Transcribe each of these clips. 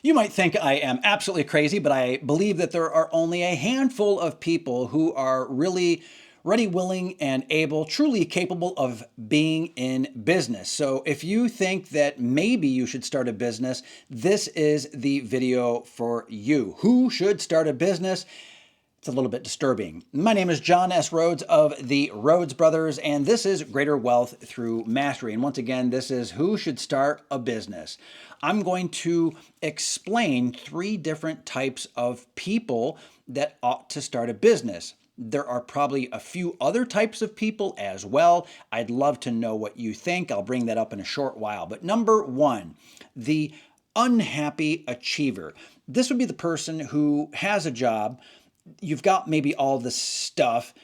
You might think I am absolutely crazy, but I believe that there are only a handful of people who are really ready, willing, and able, truly capable of being in business. So if you think that maybe you should start a business, this is the video for you. Who should start a business? It's a little bit disturbing. My name is John S. Rhodes of the Rhodes Brothers, and this is Greater Wealth Through Mastery. And once again, this is Who Should Start a Business. I'm going to explain 3 different types of people that ought to start a business. There are probably a few other types of people as well. I'd love to know what you think. I'll bring that up in a short while. But number 1, the unhappy achiever. This would be the person who has a job. You've got maybe all this stuff,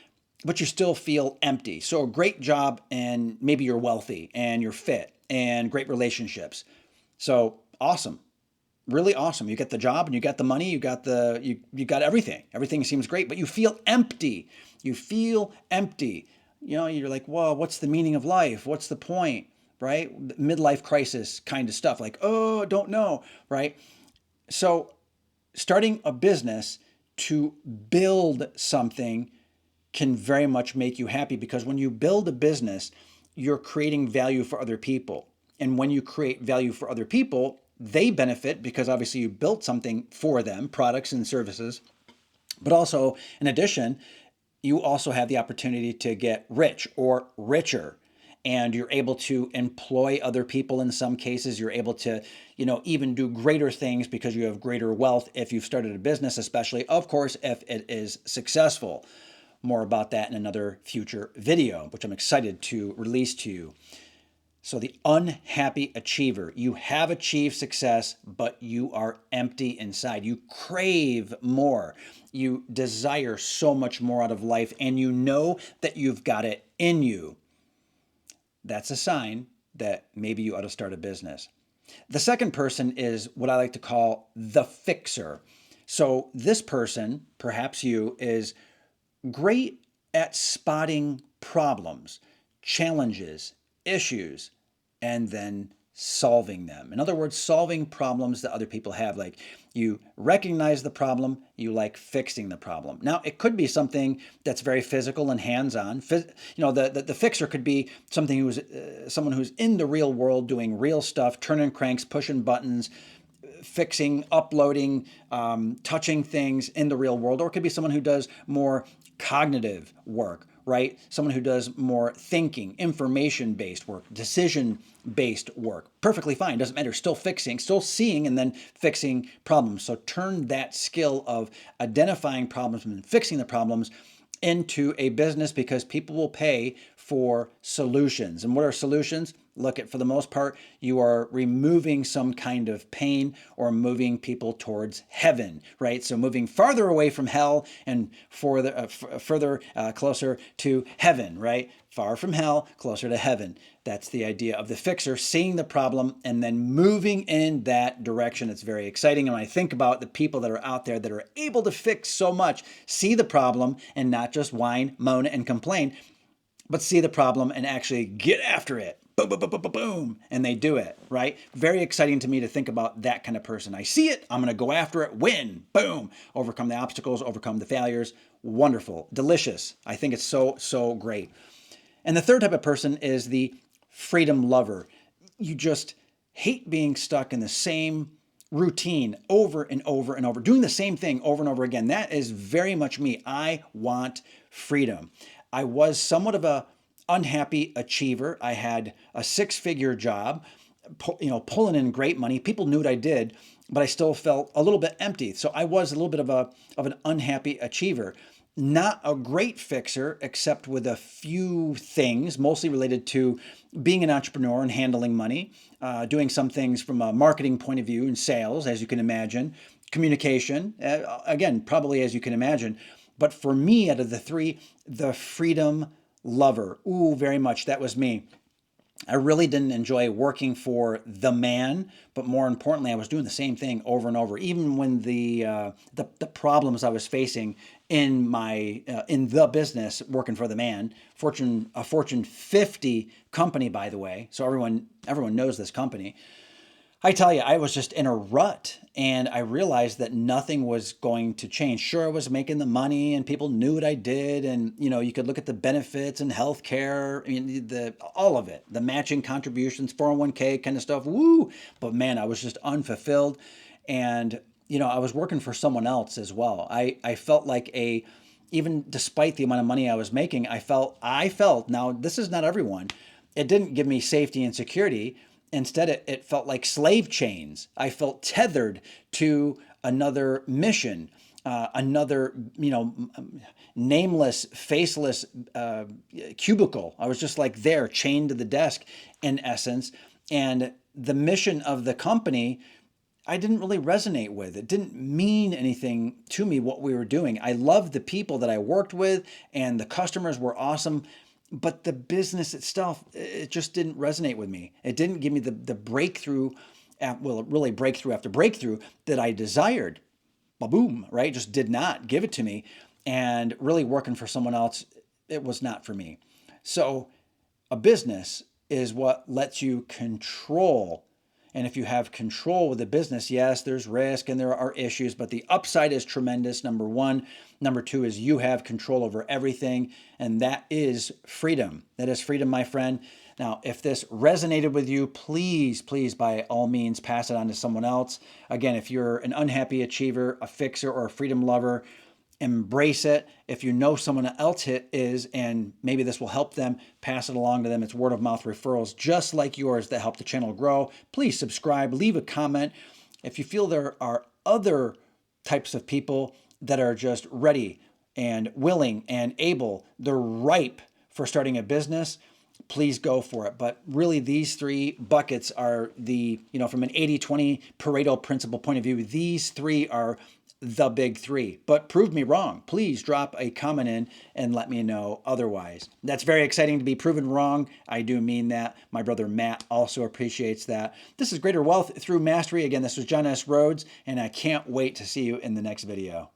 but you still feel empty. So a great job, and maybe you're wealthy and you're fit and great relationships. So awesome. Really awesome. You get the job and you got the money, you got everything. Everything seems great, but you feel empty. You feel empty. You're like, well, what's the meaning of life? What's the point? Right? Midlife crisis kind of stuff. Like, oh, don't know. Right? So starting a business to build something can very much make you happy, because when you build a business, you're creating value for other people. And when you create value for other people, they benefit because obviously you built something for them, products and services. But also, in addition, you also have the opportunity to get rich or richer. And you're able to employ other people in some cases. You're able to, even do greater things because you have greater wealth if you've started a business, especially, of course, if it is successful. More about that in another future video, which I'm excited to release to you. So the unhappy achiever, you have achieved success, but you are empty inside. You crave more. You desire so much more out of life, and you know that you've got it in you. That's a sign that maybe you ought to start a business. The second person is what I like to call the fixer. So this person, perhaps you, is great at spotting problems, challenges, issues, and then solving them. In other words, solving problems that other people have. Like, you recognize the problem, you like fixing the problem. Now, it could be something that's very physical and hands-on. The fixer could be someone who's in the real world doing real stuff, turning cranks, pushing buttons, fixing, uploading, touching things in the real world. Or it could be someone who does more cognitive work, right? Someone who does more thinking, information-based work, decision-based work. Perfectly fine. Doesn't matter. Still fixing, still seeing, and then fixing problems. So turn that skill of identifying problems and fixing the problems into a business, because people will pay for solutions. And what are solutions? For the most part, you are removing some kind of pain or moving people towards heaven, right? So moving farther away from hell and further closer to heaven, right? Far from hell, closer to heaven. That's the idea of the fixer, seeing the problem and then moving in that direction. It's very exciting. And when I think about the people that are out there that are able to fix so much, see the problem and not just whine, moan, and complain, but see the problem and actually get after it. Boom, boom, boom, boom, boom, boom. And they do it, right? Very exciting to me to think about that kind of person. I see it, I'm going to go after it, win, boom, overcome the obstacles, overcome the failures. Wonderful, delicious. I think it's so, so great. And the third type of person is the freedom lover. You just hate being stuck in the same routine over and over and over, doing the same thing over and over again. That is very much me. I want freedom. I was somewhat of a unhappy achiever. I had a 6-figure job, pulling in great money. People knew what I did, but I still felt a little bit empty. So I was a little bit of an unhappy achiever. Not a great fixer, except with a few things, mostly related to being an entrepreneur and handling money, doing some things from a marketing point of view and sales, as you can imagine, communication, again, probably as you can imagine. But for me, out of the 3, the freedom lover. Ooh, very much. That was me. I really didn't enjoy working for the man, but more importantly, I was doing the same thing over and over. Even when the problems I was facing in the business working for the man, a Fortune 50 company, by the way, so everyone knows this company. I tell you, I was just in a rut and I realized that nothing was going to change. Sure, I was making the money and people knew what I did. And, you could look at the benefits and healthcare, I mean, all of it, the matching contributions, 401k kind of stuff. Woo. But man, I was just unfulfilled. And, I was working for someone else as well. I felt like even despite the amount of money I was making, I felt, now this is not everyone, it didn't give me safety and security. Instead, it felt like slave chains. I felt tethered to another mission, another, nameless, faceless cubicle. I was just like there, chained to the desk in essence. And the mission of the company, I didn't really resonate with. It didn't mean anything to me what we were doing. I loved the people that I worked with and the customers were awesome, but the business itself, it just didn't resonate with me. It didn't give me the breakthrough, well, really breakthrough after breakthrough that I desired. Ba-boom, right? Just did not give it to me. And really working for someone else, it was not for me. So a business is what lets you control. And if you have control with the business, yes, there's risk and there are issues, but the upside is tremendous. Number one. Number two is you have control over everything, and that is freedom. That is freedom, my friend. Now, if this resonated with you, please, please, by all means, pass it on to someone else. Again, if you're an unhappy achiever, a fixer, or a freedom lover, embrace it. If you know someone else is, and maybe this will help them, pass it along to them. It's word of mouth referrals just like yours that help the channel grow. Please subscribe, leave a comment. If you feel there are other types of people that are just ready and willing and able, they're ripe for starting a business, please go for it. But really, these three buckets are from an 80-20 Pareto principle point of view, these three are the big three. But prove me wrong. Please drop a comment in and let me know otherwise. That's very exciting to be proven wrong. I do mean that. My brother Matt also appreciates that. This is Greater Wealth Through Mastery. Again, this was John S. Rhodes, and I can't wait to see you in the next video.